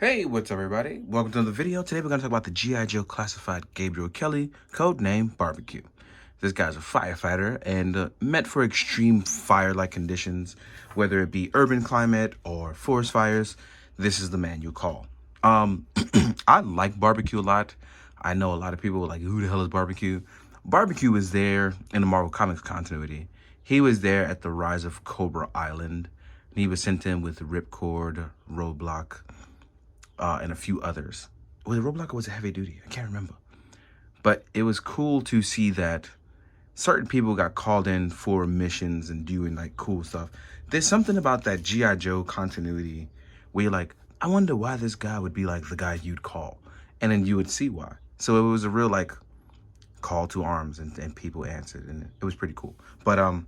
Hey, what's up, everybody? Welcome to the video. Today we're going to talk about the G.I. Joe classified Gabriel Kelly, codename Barbecue. This guy's a firefighter and meant for extreme fire-like conditions, whether it be urban climate or forest fires. This is the man you call. I like Barbecue a lot. I know a lot of people are like, who the hell is Barbecue? Barbecue is there in the Marvel Comics continuity. He was there at the rise of Cobra Island. He was sent in with Ripcord, Roadblock, and a few others. Was it Roblox or was it Heavy Duty? I can't remember. But it was cool to see that certain people got called in for missions and doing like cool stuff. There's something about that G.I. Joe continuity where you're like, I wonder why this guy would be like the guy you'd call. And then you would see why. So it was a real like call to arms and people answered, and it was pretty cool. But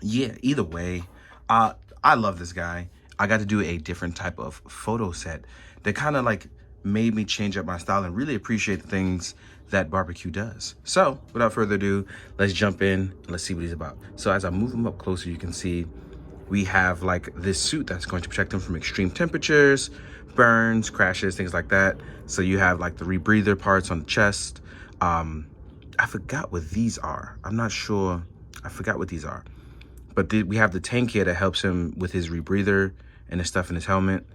yeah, either way, I love this guy. I got to do a different type of photo set that kind of like made me change up my style and really appreciate the things that Barbecue does. So without further ado, let's jump in and let's see what he's about. So as I move him up closer, you can see we have like this suit that's going to protect him from extreme temperatures, burns, crashes, things like that. So you have like the rebreather parts on the chest. I forgot what these are. I'm not sure. I forgot what these are. But we have the tank here that helps him with his rebreather and the stuff in his helmet.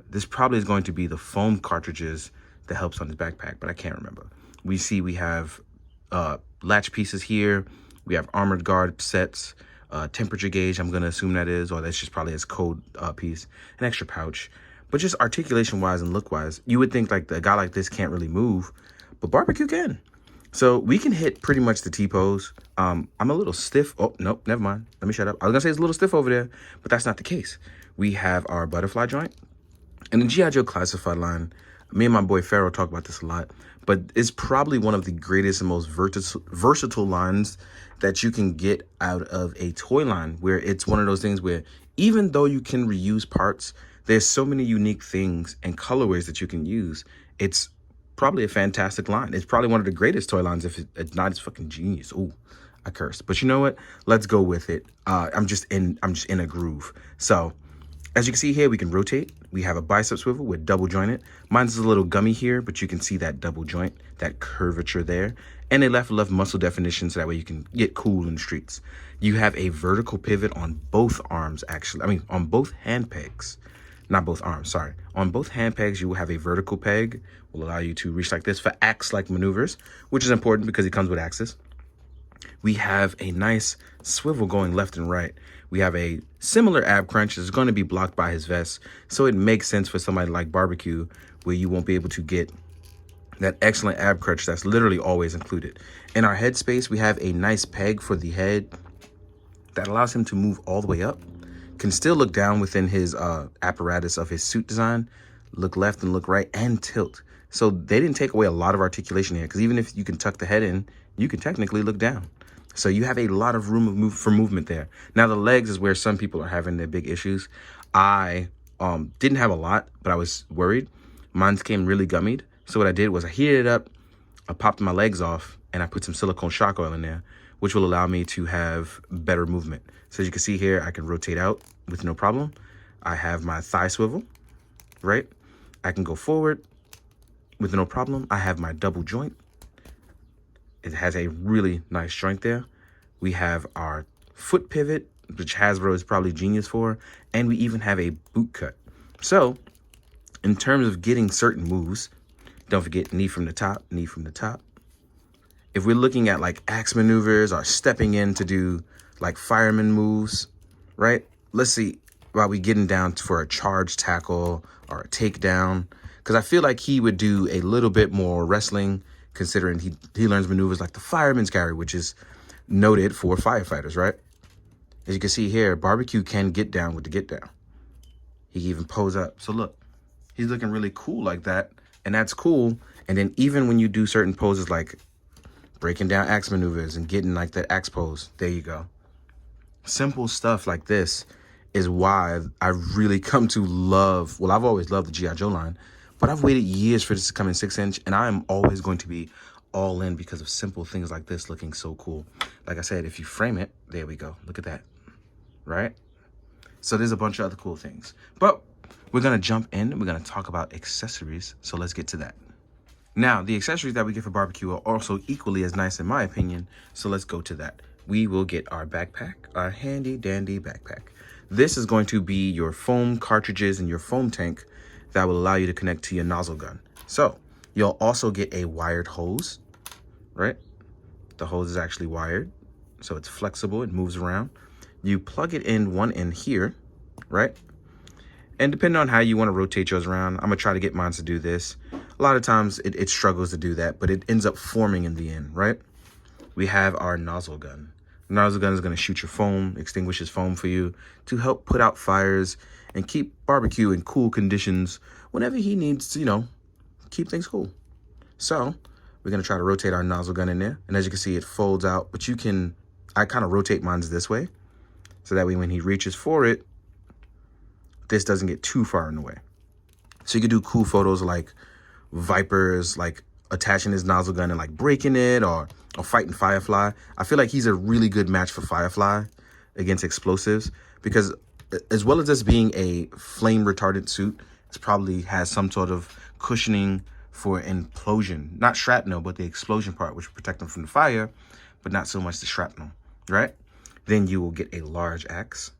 This probably is going to be the foam cartridges that helps on his backpack, but I can't remember. We have latch pieces here. We have armored guard sets, temperature gauge, I'm going to assume that is, or that's just probably his code piece, an extra pouch. But just articulation-wise and look-wise, you would think like a guy like this can't really move, but Barbecue can. So we can hit pretty much the T-pose. I'm a little stiff. Oh, nope, never mind. Let me shut up. I was going to say it's a little stiff over there, but that's not the case. We have our butterfly joint. And the G.I. Joe classified line, me and my boy Pharaoh talk about this a lot, but it's probably one of the greatest and most versatile lines that you can get out of a toy line, where it's one of those things where even though you can reuse parts, there's so many unique things and colorways that you can use. It's probably a fantastic line. It's probably one of the greatest toy lines, if it's not, it's fucking genius. Ooh, I cursed. But you know what? Let's go with it. I'm just in a groove. So as you can see here, we can rotate. We have a bicep swivel with double jointed. Mine's a little gummy here, but you can see that double joint, that curvature there. And a left muscle definition, so that way you can get cool in the streets. You have a vertical pivot on both arms, actually. I mean, on both hand pegs. Not both arms, sorry. On both hand pegs, you will have a vertical peg. Will allow you to reach like this for axe-like maneuvers, which is important because it comes with axes. We have a nice swivel going left and right. We have a similar ab crunch that's going to be blocked by his vest. So it makes sense for somebody like Barbecue, where you won't be able to get that excellent ab crunch that's literally always included. In our head space, we have a nice peg for the head that allows him to move all the way up. Can still look down within his apparatus of his suit design, look left and look right, and tilt. So they didn't take away a lot of articulation here, because even if you can tuck the head in, you can technically look down. So you have a lot of room for movement there. Now the legs is where some people are having their big issues. I didn't have a lot, but I was worried. Mine came really gummied. So what I did was I heated it up, I popped my legs off, and I put some silicone shock oil in there, which will allow me to have better movement. So as you can see here, I can rotate out with no problem. I have my thigh swivel, right? I can go forward with no problem. I have my double joint. It has a really nice joint there. We have our foot pivot, which Hasbro is probably genius for, and we even have a boot cut. So in terms of getting certain moves, don't forget knee from the top, knee from the top. If we're looking at like axe maneuvers or stepping in to do like fireman moves, right? Let's see about we getting down for a charge tackle or a takedown, because I feel like he would do a little bit more wrestling, considering he learns maneuvers like the fireman's carry, which is noted for firefighters, right? As you can see here, Barbecue can get down with the get down. He can even pose up. So look, he's looking really cool like that, and that's cool. And then even when you do certain poses like breaking down axe maneuvers and getting like that axe pose, there you go. Simple stuff like this is why I really come to love, well, I've always loved the G.I. Joe line, but I've waited years for this to come in 6-inch, and I am always going to be all in because of simple things like this looking so cool. Like I said, if you frame it, there we go. Look at that, right? So there's a bunch of other cool things. But we're gonna jump in. We're gonna talk about accessories. So let's get to that. Now, the accessories that we get for barbecue are also equally as nice in my opinion. So let's go to that. We will get our backpack, our handy dandy backpack. This is going to be your foam cartridges and your foam tank that will allow you to connect to your nozzle gun. So you'll also get a wired hose, right? The hose is actually wired, so it's flexible, it moves around. You plug it in one end here, right? And depending on how you want to rotate yours around, I'm gonna try to get mine to do this. A lot of times it struggles to do that, but it ends up forming in the end, right? We have our nozzle gun. The nozzle gun is gonna shoot your foam, extinguishes foam for you to help put out fires and keep barbecue in cool conditions whenever he needs to, keep things cool. So we're gonna try to rotate our nozzle gun in there. And as you can see, it folds out, but I kind of rotate mine this way. So that way when he reaches for it, this doesn't get too far in the way. So you can do cool photos like Vipers, like attaching his nozzle gun and like breaking it or fighting Firefly. I feel like he's a really good match for Firefly against explosives because as well as this being a flame retardant suit, it probably has some sort of cushioning for implosion. Not shrapnel, but the explosion part, which will protect them from the fire, but not so much the shrapnel, right? Then you will get a large axe.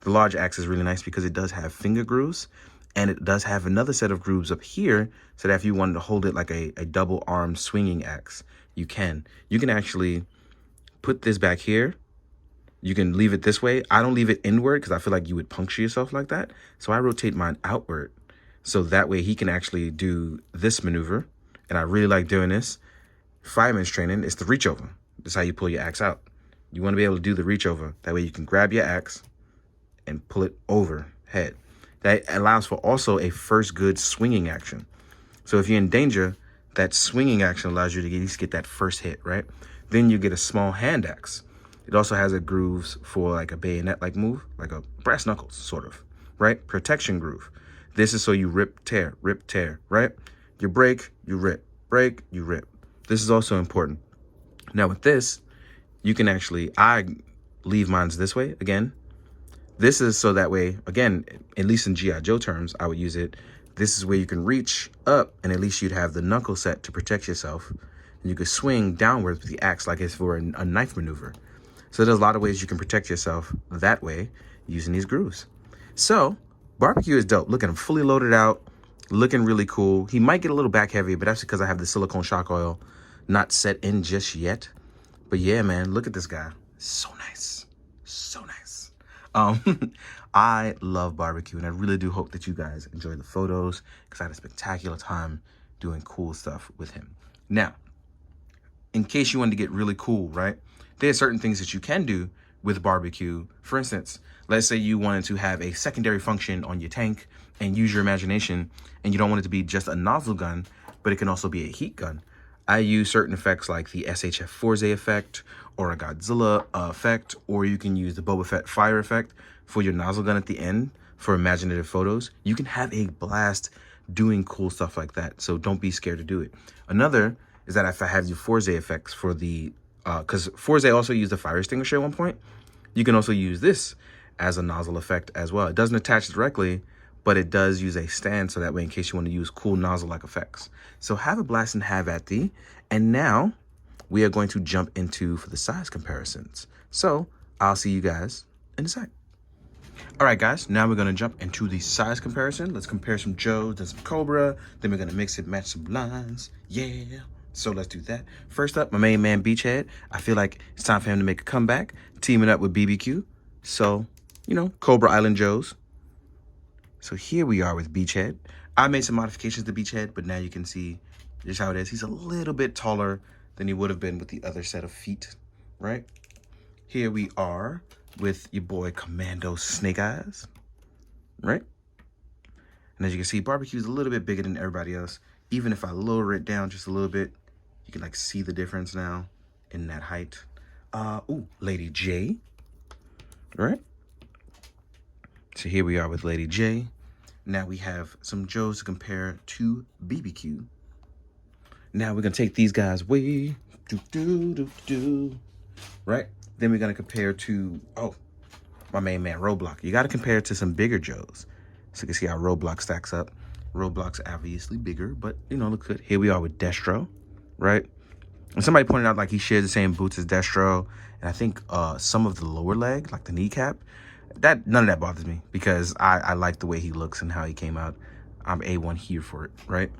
The large axe is really nice because it does have finger grooves and it does have another set of grooves up here so that if you wanted to hold it like a double arm swinging axe, you can. You can actually put this back here. You can leave it this way. I don't leave it inward because I feel like you would puncture yourself like that. So I rotate mine outward. So that way he can actually do this maneuver. And I really like doing this. Fireman's training is the reach over. That's how you pull your axe out. You want to be able to do the reach over. That way you can grab your axe and pull it overhead. That allows for also a first good swinging action. So if you're in danger, that swinging action allows you to at least get that first hit, right? Then you get a small hand axe. It also has a grooves for like a bayonet-like move, like a brass knuckles, sort of, right? Protection groove. This is so you rip, tear, right? You break, you rip, break, you rip. This is also important. Now with this, you can actually, I leave mine this way again. This is so that way, again, at least in G.I. Joe terms, I would use it. This is where you can reach up and at least you'd have the knuckle set to protect yourself. And you could swing downwards with the axe like it's for a knife maneuver. So there's a lot of ways you can protect yourself that way using these grooves. So barbecue is dope. Look at him fully loaded out, looking really cool. He might get a little back heavy, but that's because I have the silicone shock oil not set in just yet. But yeah, man, look at this guy. So nice. So nice. I love barbecue and I really do hope that you guys enjoy the photos because I had a spectacular time doing cool stuff with him. Now, in case you wanted to get really cool, right? There are certain things that you can do with barbecue. For instance, let's say you wanted to have a secondary function on your tank and use your imagination and you don't want it to be just a nozzle gun, but it can also be a heat gun. I use certain effects like the SHF Forze effect or a Godzilla effect, or you can use the Boba Fett fire effect for your nozzle gun at the end for imaginative photos. You can have a blast doing cool stuff like that, so don't be scared to do it. Another is that if I have the Forze effects for the, because Forze also used the fire extinguisher at one point, you can also use this as a nozzle effect as well. It doesn't attach directly, but it does use a stand so that way in case you want to use cool nozzle-like effects. So have a blast and have at thee. And now we are going to jump into for the size comparisons. So I'll see you guys in a sec. All right, guys, now we're going to jump into the size comparison. Let's compare some Joes and some Cobra. Then we're going to mix it, match some lines. Yeah. So let's do that. First up, my main man, Beachhead. I feel like it's time for him to make a comeback, teaming up with BBQ. So, Cobra Island Joes. So here we are with Beachhead. I made some modifications to Beachhead, but now you can see just how it is. He's a little bit taller than he would have been with the other set of feet, right? Here we are with your boy Commando Snake Eyes, right? And as you can see, Barbecue's a little bit bigger than everybody else. Even if I lower it down just a little bit, you can see the difference now in that height. Lady J, right? So here we are with Lady J. Now we have some Joes to compare to BBQ. Now we're going to take these guys way, right? Then we're going to compare to, my main man, Roadblock. You got to compare it to some bigger Joes. So you can see how Roblox stacks up. Roblox obviously bigger, but you know, look good. Here we are with Destro, right? And somebody pointed out like he shares the same boots as Destro, and I think some of the lower leg, like the kneecap, that none of that bothers me because I like the way he looks and how he came out. I'm A1 here for it, right?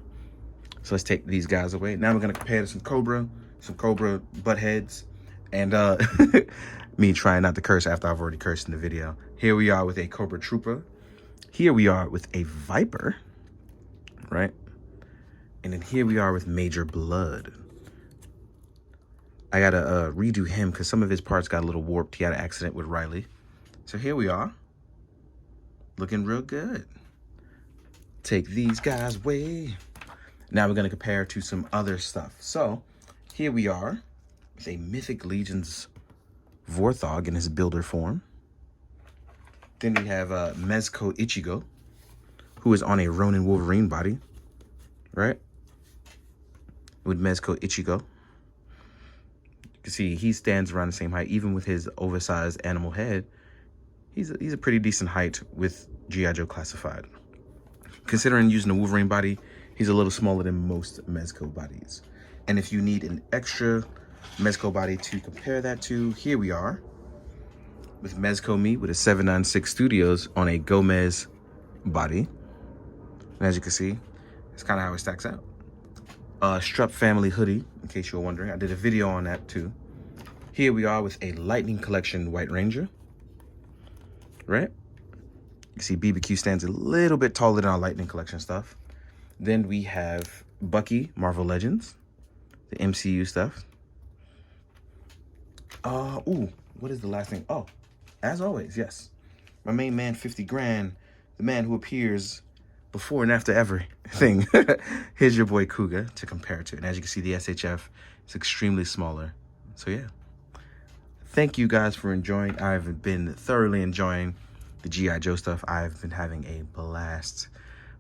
So let's take these guys away. Now we're gonna compare to some Cobra butt heads, and me trying not to curse after I've already cursed in the video. Here we are with a Cobra Trooper. Here we are with a Viper, right? And then here we are with Major Blood. I gotta redo him because some of his parts got a little warped. He had an accident with Riley. So here we are, looking real good. Take these guys away. Now we're gonna compare to some other stuff. So here we are with a Mythic Legions Vorthog in his builder form. Then we have Mezco Ichigo, who is on a Ronin Wolverine body, right? With Mezco Ichigo. You can see he stands around the same height, even with his oversized animal head. He's a pretty decent height with G.I. Joe Classified. Considering using a Wolverine body, he's a little smaller than most Mezco bodies. And if you need an extra Mezco body to compare that to, here we are with Mezco Me with a 796 Studios on a Gomez body. And as you can see, it's kind of how it stacks out. Strupp family hoodie, in case you were wondering. I did a video on that too. Here we are with a Lightning Collection White Ranger, right? You see BBQ stands a little bit taller than our Lightning Collection stuff. Then we have Bucky, Marvel Legends, the MCU stuff. Ooh, what is the last thing? Oh, as always, yes. My main man, 50 grand, the man who appears before and after everything. Here's your boy Kuga to compare to. And as you can see, the SHF is extremely smaller. So yeah. Thank you guys for enjoying. I've been thoroughly enjoying the G.I. Joe stuff. I've been having a blast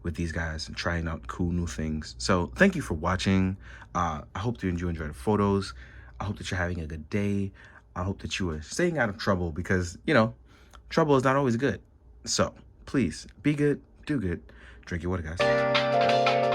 with these guys and trying out cool new things. So thank you for watching. I hope that you enjoy the photos. I hope that you're having a good day. I hope that you are staying out of trouble because, you know, trouble is not always good. So please be good, do good. Drink your water, guys.